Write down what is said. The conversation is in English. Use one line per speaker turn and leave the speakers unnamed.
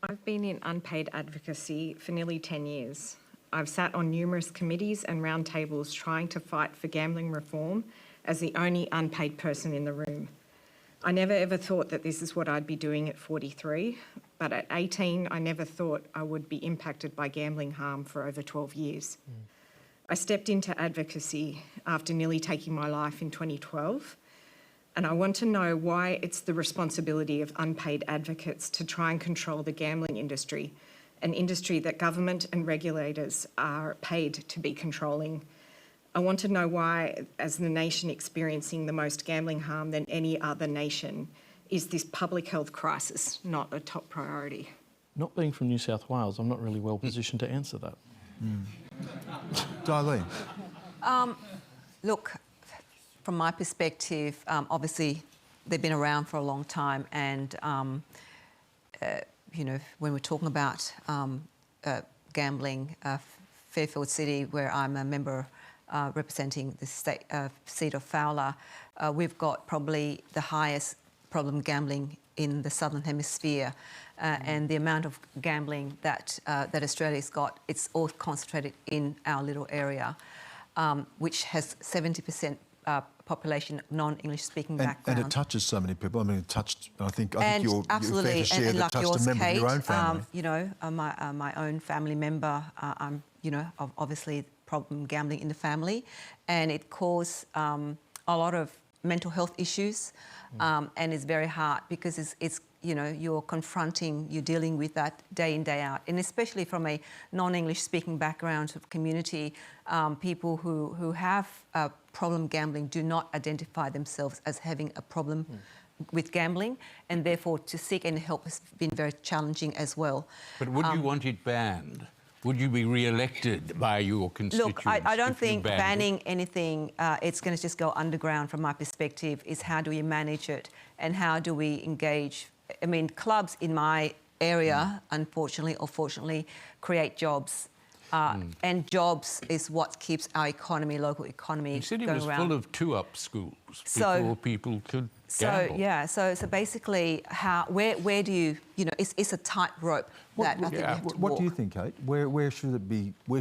I've been in unpaid advocacy for nearly 10 years. I've sat on numerous committees and roundtables trying to fight for gambling reform as the only unpaid person in the room. I never ever thought that this is what I'd be doing at 43, but at 18, I never thought I would be impacted by gambling harm for over 12 years. I stepped into advocacy after nearly taking my life in 2012, and I want to know why it's the responsibility of unpaid advocates to try and control the gambling industry, an industry that government and regulators are paid to be controlling. I want to know why, as the nation experiencing the most gambling harm than any other nation, is this public health crisis not a top priority?
Not being from New South Wales, I'm not really well positioned to answer that.
Darlene?
Look, from my perspective, obviously they've been around for a long time, and you know, when we're talking about gambling, Fairfield City, where I'm a member representing the seat of Fowler, we've got probably the highest problem gambling in the Southern Hemisphere, and the amount of gambling that Australia's got, it's all concentrated in our little area, which has 70% population non-English speaking background.
And it touches so many people. I mean, it touched, I think you're
absolutely,
fair to share that
like
touched
yours,
a member
Kate,
of your own family.
You know, my own family member, you know, obviously problem gambling in the family, and it caused a lot of mental health issues, and it's very hard because it's you know, you're dealing with that day in, day out, and especially from a non-English speaking background of community, people who have problem gambling do not identify themselves as having a problem with gambling, and therefore to seek any help has been very challenging as well.
But would you want it banned? Would you be re-elected by your constituents?
Look, I don't think banning anything, it's going to just go underground from my perspective. Is how do we manage it and how do we engage? I mean, clubs in my area, unfortunately or fortunately, create jobs. And jobs is what keeps our economy, local economy,
the city
going
was
around.
full of two-up schools before people could gamble.
Yeah, so basically, where do you know? It's a tight rope that I think we have to walk.
What do you think, Kate? Where should it be? Where